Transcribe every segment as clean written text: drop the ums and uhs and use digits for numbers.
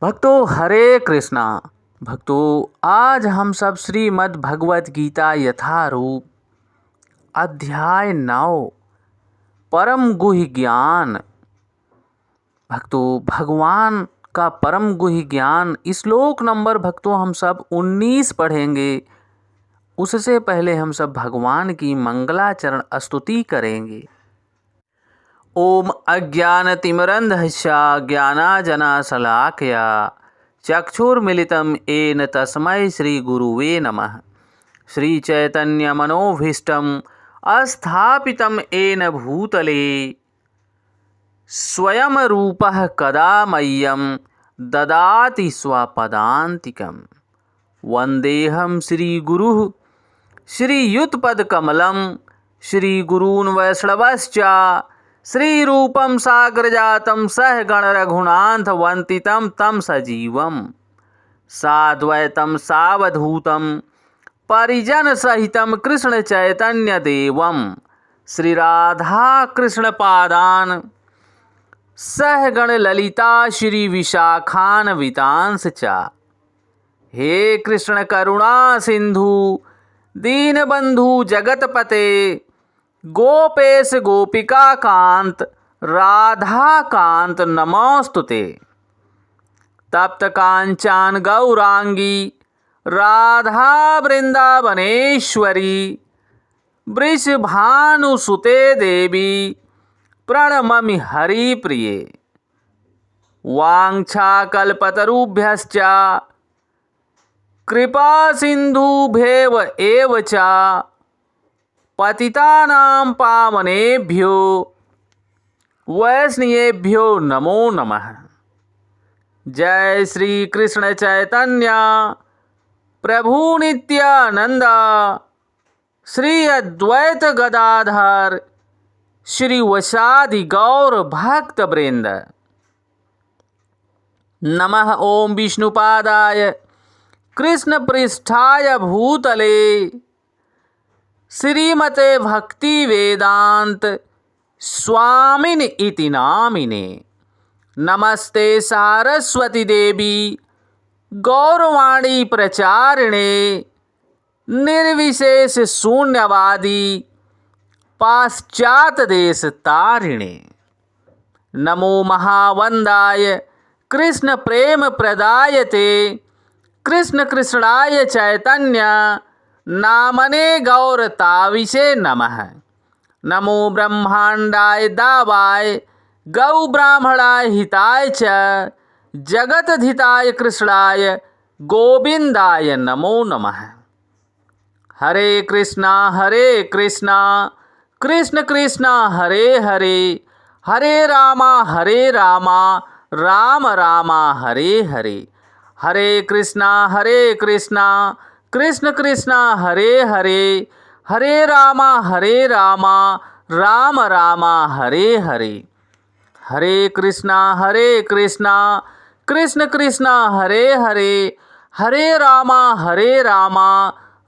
भक्तों हरे कृष्णा। भक्तों आज हम सब श्रीमद् भगवत गीता यथारूप अध्याय 9 परम गुह्य ज्ञान। भक्तों भगवान का परम गुह्य ज्ञान श्लोक नंबर भक्तों हम सब 19 पढ़ेंगे। उससे पहले हम सब भगवान की मंगलाचरण स्तुति करेंगे। ओम अज्ञानतिमिरन्धस्य ज्ञानांजनशलाकया चक्षुर्मिलितं येन तस्मै श्रीगुरुवे नमः। श्रीचैतन्यमनोभीष्टं स्थापितं येन भूतले स्वयं रूपः कदा मह्यं ददाति स्वपदान्तिकं। वन्देऽहं श्रीगुरुः श्रीयुतपदकमलं श्रीगुरून् वैष्णवश्च श्रीरूपं साग्रजातं सहगण रघुनाथवन्दितं तं सजीवं साद्वैतं सावधूतं परिजनसहितं कृष्णचैतन्यदेवं श्रीराधाकृष्णपादान् सहगण ललिता श्रीविशाखान्वितांश्च। हे कृष्ण करुणा सिंधु दीनबंधु जगतपते गोपेश गोपिका कांत राधा कांत नमोस्तुते। तप्त कांचन गौरांगी राधा वृंदावनेश्वरी वृषभानुसुते देवी प्रणममि हरिप्रिये। वाञ्छाकल्पतरुभ्यश्च कृपा सिन्धुभ्येव एव च पतितानां पावनेभ्यो वैष्णवेभ्यो नमो नमः। जय श्री कृष्ण चैतन्य प्रभु नित्यानंद श्री अद्वैत गदाधर श्री वसादि गौर भक्त वृंद। नमः ओम विष्णुपादाय कृष्ण पृष्ठाय भूतले श्रीमते भक्ति वेदांत स्वामिनि इति नामिने। नमस्ते सारस्वती देवी गौरवाणी प्रचारिणे निर्विशेष शून्यवादी पाश्चात देश तारिणे। नमो महावंदाय कृष्ण प्रेम प्रदायते कृष्ण कृष्णाय चैतन्य नामने गौरताविषे नमः। नमो ब्रह्मांडाय दावाय गौ ब्राह्मणाय हिताय च जगतधिताय कृष्णाय गोविंदाय नमो नमः। हरे कृष्णा कृष्ण कृष्ण हरे हरे हरे रामा राम राम हरे हरे। हरे कृष्णा कृष्ण कृष्ण हरे हरे हरे राम राम राम हरे हरे। हरे कृष्णा कृष्ण कृष्ण हरे हरे हरे राम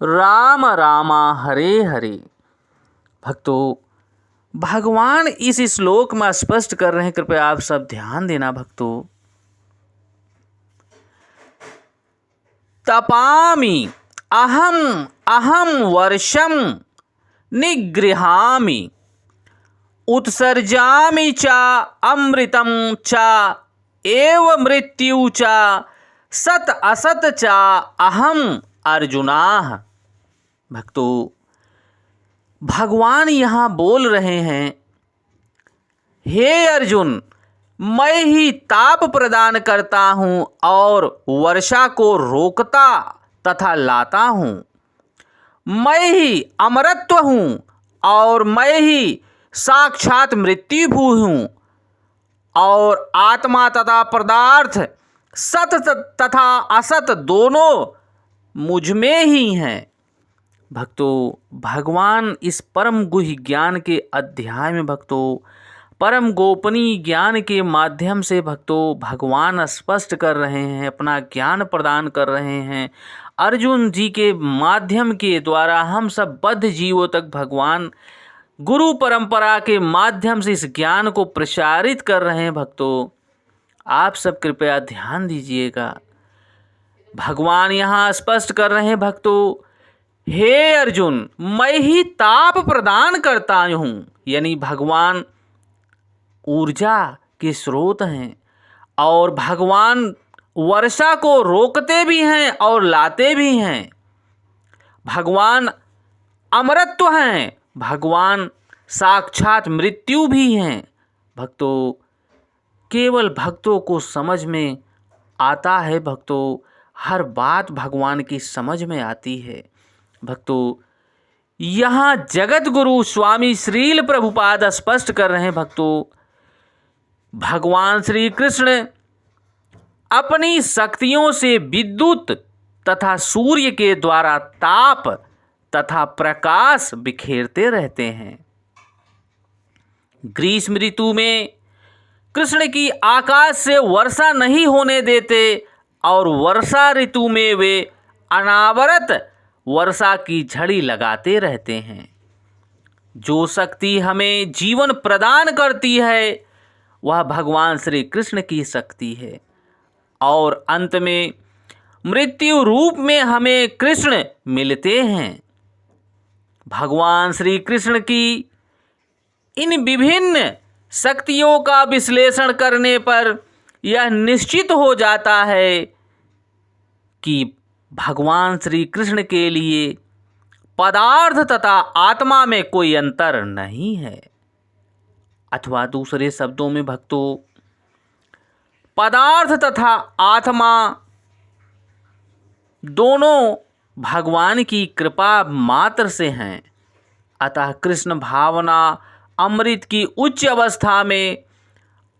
राम राम हरे हरे। भक्तों भगवान इस श्लोक में स्पष्ट कर रहे हैं, कृपया आप सब ध्यान देना भक्तों। तपामि अहम अहम वर्षम निगृहामि उत्सर्जामि च अमृतं च एव मृत्यु च सत असत च अहम अर्जुनाः। भक्तों भगवान यहाँ बोल रहे हैं, हे अर्जुन मैं ही ताप प्रदान करता हूँ और वर्षा को रोकता तथा लाता हूँ। मैं ही अमरत्व हूँ और मैं ही साक्षात मृत्यु हूँ और आत्मा तथा पदार्थ सत तथा असत दोनों मुझ में ही हैं। भक्तों भगवान इस परम गुह्य ज्ञान के अध्याय में भक्तों परम गोपनीय ज्ञान के माध्यम से भक्तों भगवान स्पष्ट कर रहे हैं, अपना ज्ञान प्रदान कर रहे हैं। अर्जुन जी के माध्यम के द्वारा हम सब बद्ध जीवों तक भगवान गुरु परंपरा के माध्यम से इस ज्ञान को प्रसारित कर रहे हैं। भक्तों आप सब कृपया ध्यान दीजिएगा। भगवान यहाँ स्पष्ट कर रहे हैं भक्तों, हे अर्जुन, मैं ही ताप प्रदान करता हूँ। यानी भगवान ऊर्जा के स्रोत हैं और भगवान वर्षा को रोकते भी हैं और लाते भी हैं। भगवान अमरत्व हैं, भगवान साक्षात मृत्यु भी हैं। भक्तों, केवल भक्तों को समझ में आता है भक्तों, हर बात भगवान की समझ में आती है। भक्तों, यहाँ जगत गुरु स्वामी श्रील प्रभुपाद स्पष्ट कर रहे हैं भक्तों, भगवान श्री कृष्ण अपनी शक्तियों से विद्युत तथा सूर्य के द्वारा ताप तथा प्रकाश बिखेरते रहते हैं। ग्रीष्म ऋतु में कृष्ण की आकाश से वर्षा नहीं होने देते और वर्षा ऋतु में वे अनावरत वर्षा की झड़ी लगाते रहते हैं। जो शक्ति हमें जीवन प्रदान करती है वह भगवान श्री कृष्ण की शक्ति है और अंत में मृत्यु रूप में हमें कृष्ण मिलते हैं। भगवान श्री कृष्ण की इन विभिन्न शक्तियों का विश्लेषण करने पर यह निश्चित हो जाता है कि भगवान श्री कृष्ण के लिए पदार्थ तथा आत्मा में कोई अंतर नहीं है। अथवा दूसरे शब्दों में भक्तों, पदार्थ तथा आत्मा दोनों भगवान की कृपा मात्र से हैं। अतः कृष्ण भावना अमृत की उच्च अवस्था में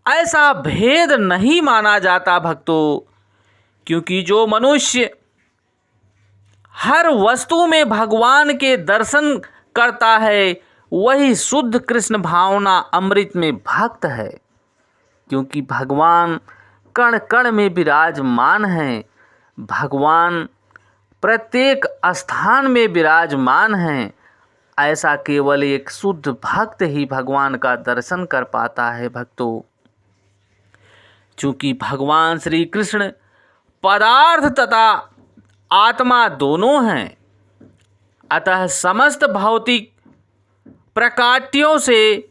ऐसा भेद नहीं माना जाता भक्तों, क्योंकि जो मनुष्य हर वस्तु में भगवान के दर्शन करता है वही शुद्ध कृष्ण भावना अमृत में भक्त है। क्योंकि भगवान कण कण में विराजमान हैं, भगवान प्रत्येक स्थान में विराजमान हैं। ऐसा केवल एक शुद्ध भक्त ही भगवान का दर्शन कर पाता है भक्तों। चूँकि भगवान श्री कृष्ण पदार्थ तथा आत्मा दोनों हैं, अतः समस्त भौतिक प्रकाट्यों से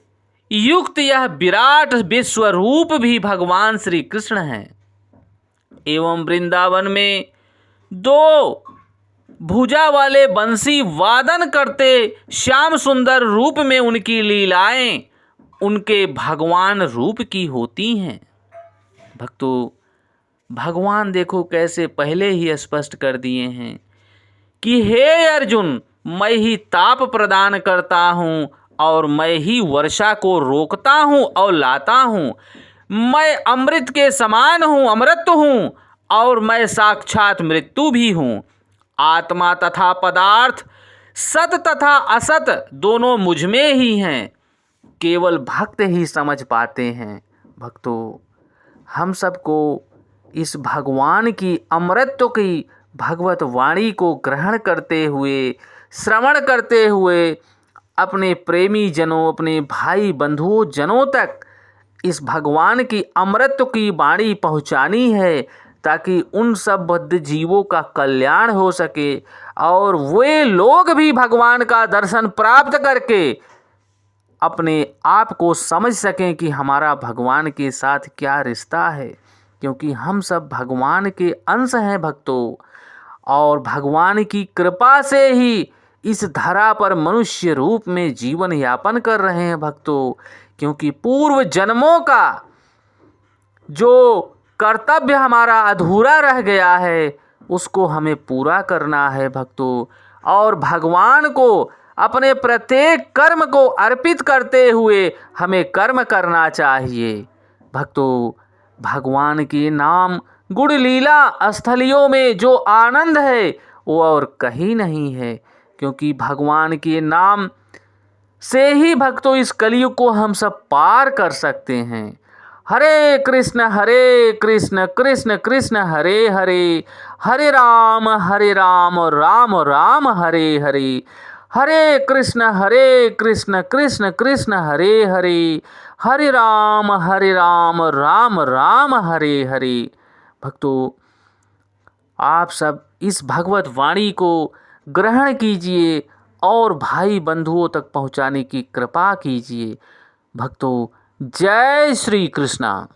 युक्त यह विराट विश्वरूप भी भगवान श्री कृष्ण हैं। एवं वृंदावन में दो भुजा वाले बंसी वादन करते श्याम सुंदर रूप में उनकी लीलाएं उनके भगवान रूप की होती हैं। भक्तों, भगवान देखो कैसे पहले ही स्पष्ट कर दिए हैं कि हे अर्जुन, मैं ही ताप प्रदान करता हूँ और मैं ही वर्षा को रोकता हूँ और लाता हूँ। मैं अमृत के समान हूँ, अमृत हूँ और मैं साक्षात मृत्यु भी हूँ। आत्मा तथा पदार्थ, सत तथा असत दोनों मुझ में ही हैं। केवल भक्त ही समझ पाते हैं। भक्तों, हम सबको इस भगवान की अमृत की भगवत वाणी को ग्रहण करते हुए, श्रवण करते हुए अपने प्रेमी जनों, अपने भाई बंधुओं जनों तक इस भगवान की अमृत की वाणी पहुंचानी है, ताकि उन सब बद्ध जीवों का कल्याण हो सके और वे लोग भी भगवान का दर्शन प्राप्त करके अपने आप को समझ सकें कि हमारा भगवान के साथ क्या रिश्ता है। क्योंकि हम सब भगवान के अंश हैं भक्तों, और भगवान की कृपा से ही इस धरा पर मनुष्य रूप में जीवन यापन कर रहे हैं भक्तों। क्योंकि पूर्व जन्मों का जो कर्तव्य हमारा अधूरा रह गया है उसको हमें पूरा करना है भक्तों, और भगवान को अपने प्रत्येक कर्म को अर्पित करते हुए हमें कर्म करना चाहिए। भक्तों, भगवान के नाम गुण लीला स्थलियों में जो आनंद है वो और कहीं नहीं है। क्योंकि भगवान के नाम से ही भक्तों इस कलयुग को हम सब पार कर सकते हैं। हरे कृष्ण कृष्ण कृष्ण हरे हरे, हरे राम राम राम हरे हरे, हरे कृष्ण कृष्ण कृष्ण हरे हरे, हरे राम राम राम हरे हरे। भक्तों, आप सब इस भगवत वाणी को ग्रहण कीजिए और भाई बंधुओं तक पहुंचाने की कृपा कीजिए। भक्तों, जय श्री कृष्णा।